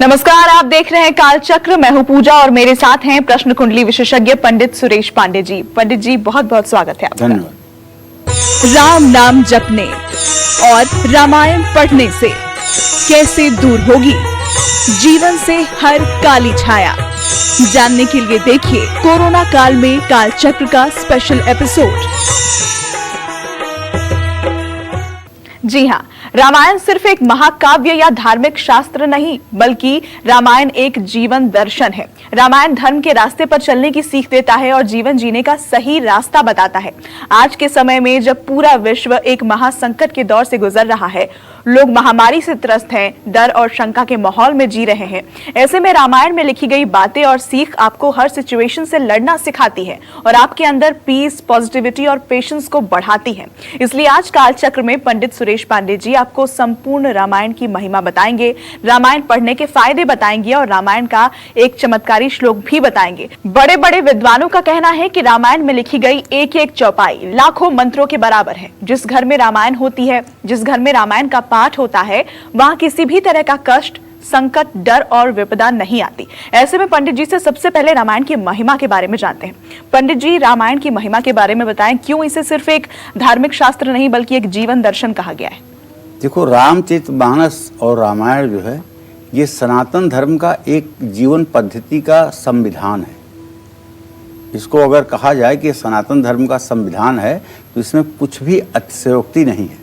नमस्कार, आप देख रहे हैं कालचक्र। मैं हूं पूजा और मेरे साथ हैं प्रश्न कुंडली विशेषज्ञ पंडित सुरेश पांडे जी। पंडित जी, बहुत बहुत स्वागत है आपका। धन्यवाद। राम नाम जपने और रामायण पढ़ने से कैसे दूर होगी जीवन से हर काली छाया, जानने के लिए देखिए कोरोना काल में कालचक्र का स्पेशल एपिसोड। जी हाँ, रामायण सिर्फ एक महाकाव्य या धार्मिक शास्त्र नहीं, बल्कि रामायण एक जीवन दर्शन है। रामायण धर्म के रास्ते पर चलने की सीख देता है और जीवन जीने का सही रास्ता बताता है। आज के समय में जब पूरा विश्व एक महासंकट के दौर से गुजर रहा है, लोग महामारी से त्रस्त हैं, डर और शंका के माहौल में जी रहे हैं, ऐसे में रामायण में लिखी गई बातें और सीख आपको हर सिचुएशन से लड़ना सिखाती है और आपके अंदर पीस, पॉजिटिविटी और पेशेंस को बढ़ाती है। इसलिए आज कालचक्र में पंडित सुरेश पांडे जी आपको संपूर्ण रामायण की महिमा बताएंगे, रामायण पढ़ने के फायदे बताएंगे और रामायण का एक चमत्कारी श्लोक भी बताएंगे। बड़े बड़े विद्वानों का कहना है कि रामायण में लिखी गई एक एक चौपाई लाखों मंत्रों के बराबर है। जिस घर में रामायण होती है, जिस घर में रामायण का पाठ होता है, वहां किसी भी तरह का कष्ट, संकट, डर और विपदा नहीं आती। ऐसे में पंडित जी से सबसे पहले रामायण की महिमा के बारे में जानते हैं। पंडित जी, रामायण की महिमा के बारे में बताएं, क्यों इसे सिर्फ एक धार्मिक शास्त्र नहीं बल्कि एक जीवन दर्शन कहा गया है? देखो, रामचरितमानस और रामायण जो है, ये सनातन धर्म का एक जीवन पद्धति का संविधान है। इसको अगर कहा जाए कि सनातन धर्म का संविधान है तो इसमें कुछ भी अतिशयोक्ति नहीं है।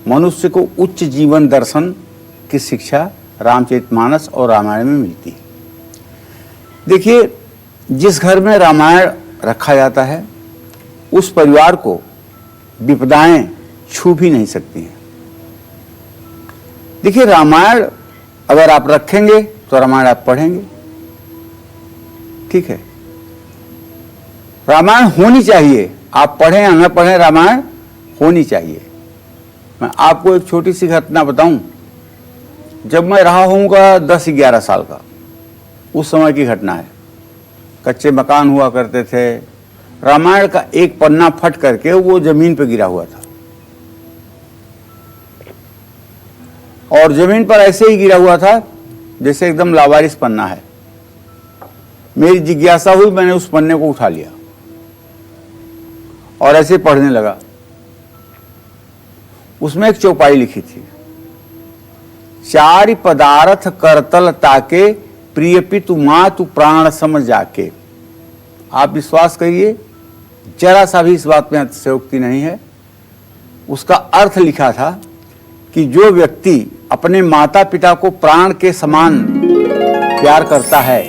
मनुष्य को उच्च जीवन दर्शन की शिक्षा रामचरितमानस और रामायण में मिलती है। देखिए, जिस घर में रामायण रखा जाता है उस परिवार को विपदाएं छू भी नहीं सकती हैं। देखिए, रामायण अगर आप रखेंगे तो रामायण आप पढ़ेंगे, ठीक है। रामायण होनी चाहिए, आप पढ़ें या न पढ़ें, रामायण होनी चाहिए। मैं आपको एक छोटी सी घटना बताऊं। जब मैं रहा होऊंगा 10-11 साल का, उस समय की घटना है। कच्चे मकान हुआ करते थे। रामायण का एक पन्ना फट करके वो जमीन पर गिरा हुआ था और जमीन पर ऐसे ही गिरा हुआ था जैसे एकदम लावारिस पन्ना है। मेरी जिज्ञासा हुई, मैंने उस पन्ने को उठा लिया और ऐसे पढ़ने लगा। उसमें एक चौपाई लिखी थी, चारि पदार्थ करतल ताके, प्रिय पितु मातु प्राण समझ जाके। आप विश्वास करिए, जरा सा भी इस बात में अतिशयोक्ति नहीं है। उसका अर्थ लिखा था कि जो व्यक्ति अपने माता पिता को प्राण के समान प्यार करता है,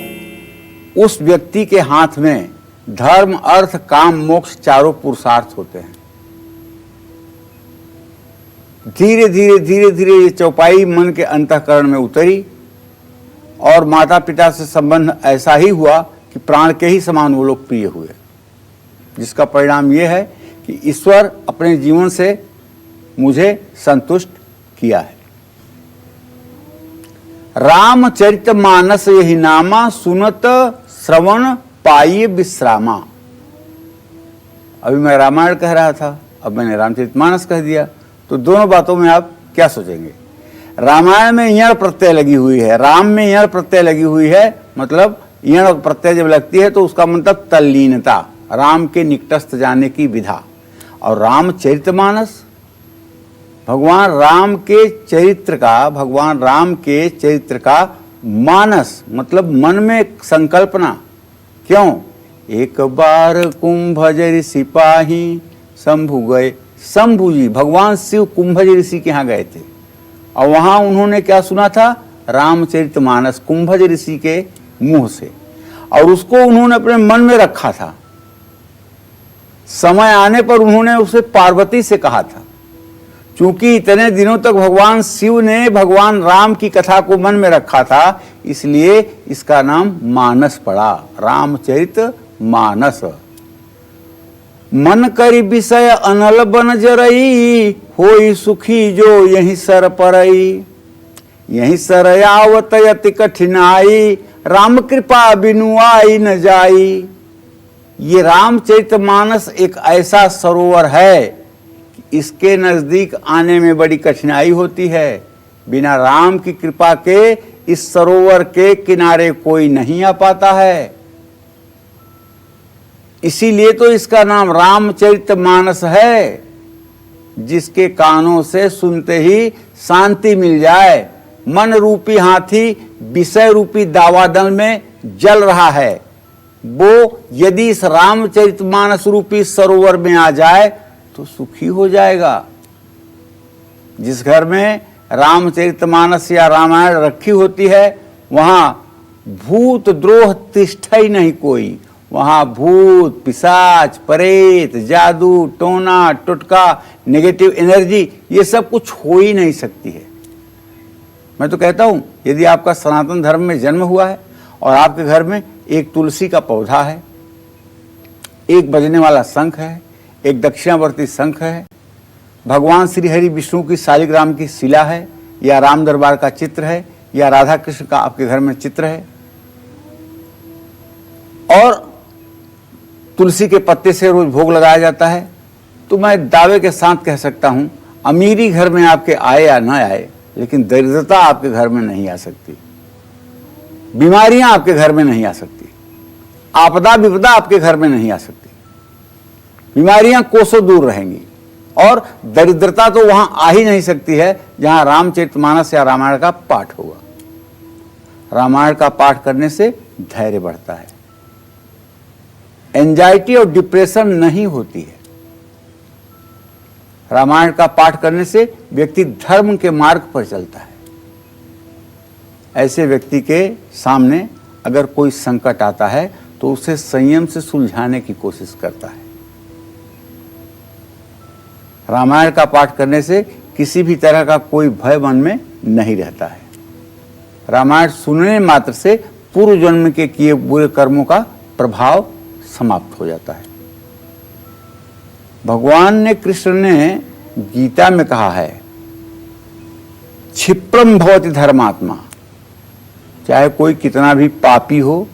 उस व्यक्ति के हाथ में धर्म, अर्थ, काम, मोक्ष चारों पुरुषार्थ होते हैं। धीरे धीरे ये चौपाई मन के अंतःकरण में उतरी और माता पिता से संबंध ऐसा ही हुआ कि प्राण के ही समान वो लोग प्रिय हुए, जिसका परिणाम ये है कि ईश्वर अपने जीवन से मुझे संतुष्ट किया है। रामचरितमानस यही नामा, सुनत श्रवण पाइये विश्रामा। अभी मैं रामायण कह रहा था, अब मैंने रामचरितमानस कह दिया, तो दोनों बातों में आप क्या सोचेंगे? रामायण में यण प्रत्यय लगी हुई है, राम में यण प्रत्यय लगी हुई है, मतलब यण प्रत्यय जब लगती है तो उसका मतलब तल्लीनता, राम के निकटस्थ जाने की विधा। और रामचरितमानस, भगवान राम के चरित्र का मानस, मतलब मन में संकल्पना। क्यों? एक बार कुंभज ऋषि पाही शंभु गए। शंभु जी, भगवान शिव कुंभज ऋषि के यहाँ गए थे और वहां उन्होंने क्या सुना था? रामचरितमानस, कुंभज ऋषि के मुंह से, और उसको उन्होंने अपने मन में रखा था। समय आने पर उन्होंने उसे पार्वती से कहा था। चूंकि इतने दिनों तक भगवान शिव ने भगवान राम की कथा को मन में रखा था, इसलिए इसका नाम मानस पड़ा, रामचरित मानस। मन करी विषय अनल बन जरई, होई सुखी जो यही सर परई। यही सर आवत यति कठिनाई, राम कृपा बिनु आई न जाई। ये रामचरितमानस एक ऐसा सरोवर है, इसके नजदीक आने में बड़ी कठिनाई होती है। बिना राम की कृपा के इस सरोवर के किनारे कोई नहीं आ पाता है। इसीलिए तो इसका नाम रामचरितमानस है, जिसके कानों से सुनते ही शांति मिल जाए। मन रूपी हाथी विषय रूपी दावानल में जल रहा है, वो यदि इस रामचरितमानस रूपी सरोवर में आ जाए तो सुखी हो जाएगा। जिस घर में रामचरितमानस या रामायण रखी होती है वहां भूत द्रोह तिष्ठा ही नहीं कोई। वहां भूत पिशाच प्रेत जादू टोना टुटका नेगेटिव एनर्जी ये सब कुछ हो ही नहीं सकती है। मैं तो कहता हूं यदि आपका सनातन धर्म में जन्म हुआ है और आपके घर में एक तुलसी का पौधा है, एक बजने वाला शंख है, एक दक्षिणावर्ती शंख है, भगवान श्री हरि विष्णु की शालिग्राम की शिला है, या राम दरबार का चित्र है, या राधा कृष्ण का आपके घर में चित्र है, और तुलसी के पत्ते से रोज भोग लगाया जाता है, तो मैं दावे के साथ कह सकता हूं अमीरी घर में आपके आए या ना आए, लेकिन दरिद्रता आपके घर में नहीं आ सकती, बीमारियां आपके घर में नहीं आ सकती, आपदा विपदा आपके घर में नहीं आ सकती। बीमारियां कोसों दूर रहेंगी और दरिद्रता तो वहां आ ही नहीं सकती है जहां रामचरितमानस या रामायण का पाठ होगा। रामायण का पाठ करने से धैर्य बढ़ता है, एंजाइटी और डिप्रेशन नहीं होती है। रामायण का पाठ करने से व्यक्ति धर्म के मार्ग पर चलता है। ऐसे व्यक्ति के सामने अगर कोई संकट आता है तो उसे संयम से सुलझाने की कोशिश करता है। रामायण का पाठ करने से किसी भी तरह का कोई भय मन में नहीं रहता है। रामायण सुनने मात्र से पूर्व जन्म के किए बुरे कर्मों का प्रभाव समाप्त हो जाता है। भगवान ने कृष्ण ने गीता में कहा है, क्षिप्रम भवति धर्मात्मा। चाहे कोई कितना भी पापी हो,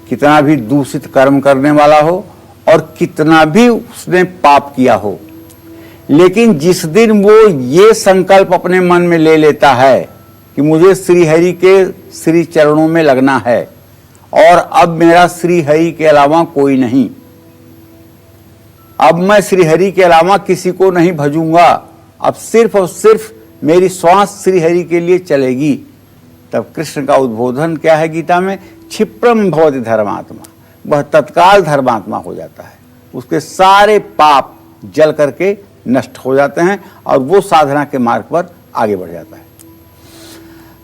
कितना भी दूषित कर्म करने वाला हो और कितना भी उसने पाप किया हो, लेकिन जिस दिन वो ये संकल्प अपने मन में ले लेता है कि मुझे श्री हरि के श्री चरणों में लगना है और अब मेरा श्री हरि के अलावा कोई नहीं, अब मैं श्री हरि के अलावा किसी को नहीं भजूंगा, अब सिर्फ और सिर्फ मेरी श्वास श्री हरि के लिए चलेगी, तब कृष्ण का उद्बोधन क्या है गीता में, क्षिप्रम भवति धर्मात्मा। वह तत्काल धर्मात्मा हो जाता है, उसके सारे पाप जल करके नष्ट हो जाते हैं और वो साधना के मार्ग पर आगे बढ़ जाता है।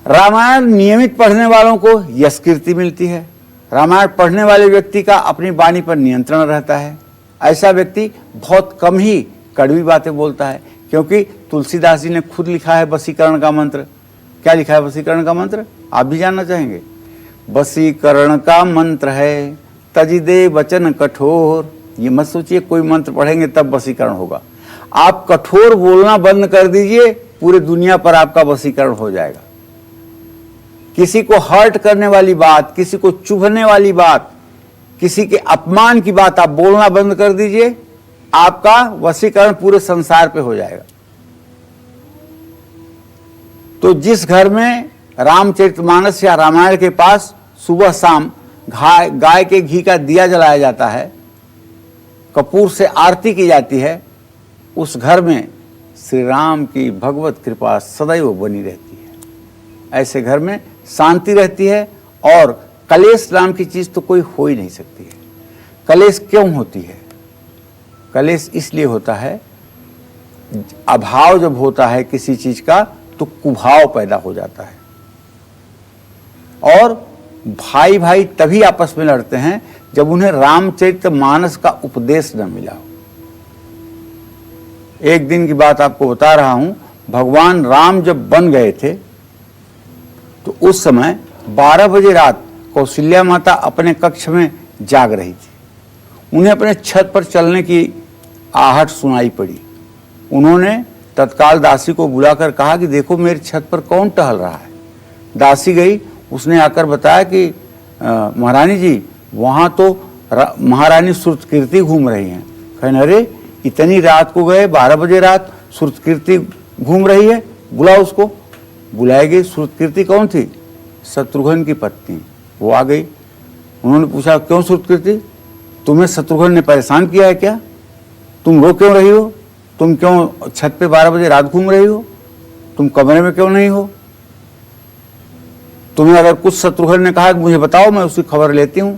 रामायण नियमित पढ़ने वालों को यश कीर्ति मिलती है। रामायण पढ़ने वाले व्यक्ति का अपनी वाणी पर नियंत्रण रहता है। ऐसा व्यक्ति बहुत कम ही कड़वी बातें बोलता है, क्योंकि तुलसीदास जी ने खुद लिखा है वशीकरण का मंत्र। क्या लिखा है वशीकरण का मंत्र, आप भी जानना चाहेंगे? वशीकरण का मंत्र है तजिदे वचन कठोर। ये मत सोचिए कोई मंत्र पढ़ेंगे तब वशीकरण होगा। आप कठोर बोलना बंद कर दीजिए, पूरे दुनिया पर आपका वशीकरण हो जाएगा। किसी को हर्ट करने वाली बात, किसी को चुभने वाली बात, किसी के अपमान की बात आप बोलना बंद कर दीजिए, आपका वशीकरण पूरे संसार पे हो जाएगा। तो जिस घर में रामचरितमानस या रामायण के पास सुबह शाम गाय के घी का दिया जलाया जाता है, कपूर से आरती की जाती है, उस घर में श्री राम की भगवत कृपा सदैव बनी रहती है। ऐसे घर में शांति रहती है और कलेश नाम की चीज तो कोई हो ही नहीं सकती है। कलेश क्यों होती है? कलेश इसलिए होता है, अभाव जब होता है किसी चीज का तो कुभाव पैदा हो जाता है, और भाई भाई तभी आपस में लड़ते हैं जब उन्हें रामचरितमानस का उपदेश न मिला हो। एक दिन की बात आपको बता रहा हूं, भगवान राम जब बन गए थे तो उस समय 12 बजे रात कौशल्या माता अपने कक्ष में जाग रही थी। उन्हें अपने छत पर चलने की आहट सुनाई पड़ी। उन्होंने तत्काल दासी को बुलाकर कहा कि देखो मेरी छत पर कौन टहल रहा है। दासी गई, उसने आकर बताया कि महारानी जी वहां तो महारानी श्रुतकीर्ति घूम रही हैं। कहने अरे इतनी रात को गए, 12 बजे रात श्रुतकीर्ति घूम रही है, बुलाओ उसको। बुलाई गई। श्रुतकीर्ति कौन थी? शत्रुघ्न की पत्नी वो आ गई। उन्होंने पूछा, क्यों सुकृति, तुम्हें शत्रुघ्न ने परेशान किया है क्या? तुम रो क्यों रही हो? तुम क्यों छत पे 12 बजे रात घूम रही हो? तुम कमरे में क्यों नहीं हो? तुम्हें अगर कुछ शत्रुघ्न ने कहा कि मुझे बताओ, मैं उसकी खबर लेती हूं।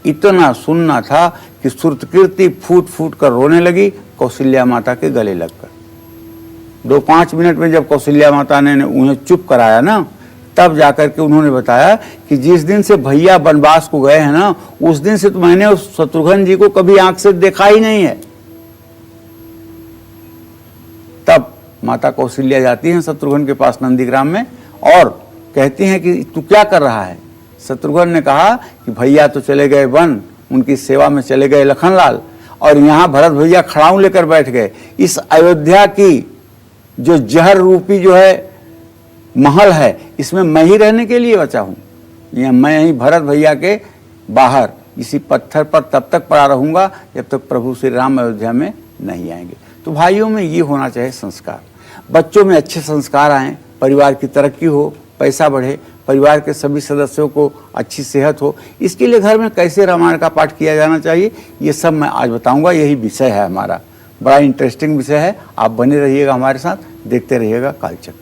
इतना सुनना था कि सुकृति फूट फूट कर रोने लगी कौशल्या माता के गले लगकर। 2-5 मिनट में जब कौशल्या माता ने उन्हें चुप कराया ना, तब जाकर के उन्होंने बताया कि जिस दिन से भैया वनवास को गए हैं ना, उस दिन से तो मैंने उस शत्रुघ्न जी को कभी आंख से देखा ही नहीं है। तब माता कौशल्या जाती हैं शत्रुघ्न के पास नंदीग्राम में और कहती हैं कि तू क्या कर रहा है? शत्रुघ्न ने कहा कि भैया तो चले गए वन, उनकी सेवा में चले गए लखनलाल, और यहाँ भरत भैया खड़ाऊ लेकर बैठ गए। इस अयोध्या की जो जहर रूपी जो है महल है, इसमें मैं ही रहने के लिए बचा हूँ। या मैं यहीं भरत भैया के बाहर इसी पत्थर पर तब तक पड़ा रहूंगा जब तक प्रभु श्री राम अयोध्या में नहीं आएंगे। तो भाइयों में ये होना चाहिए संस्कार, बच्चों में अच्छे संस्कार आएँ, परिवार की तरक्की हो, पैसा बढ़े, परिवार के सभी सदस्यों को अच्छी सेहत हो। इसके लिए घर में कैसे रामायण का पाठ किया जाना चाहिए, ये सब मैं आज बताऊंगा। यही विषय है हमारा, बड़ा इंटरेस्टिंग विषय है। आप बने रहिएगा हमारे साथ, देखते रहिएगा कालचक्र।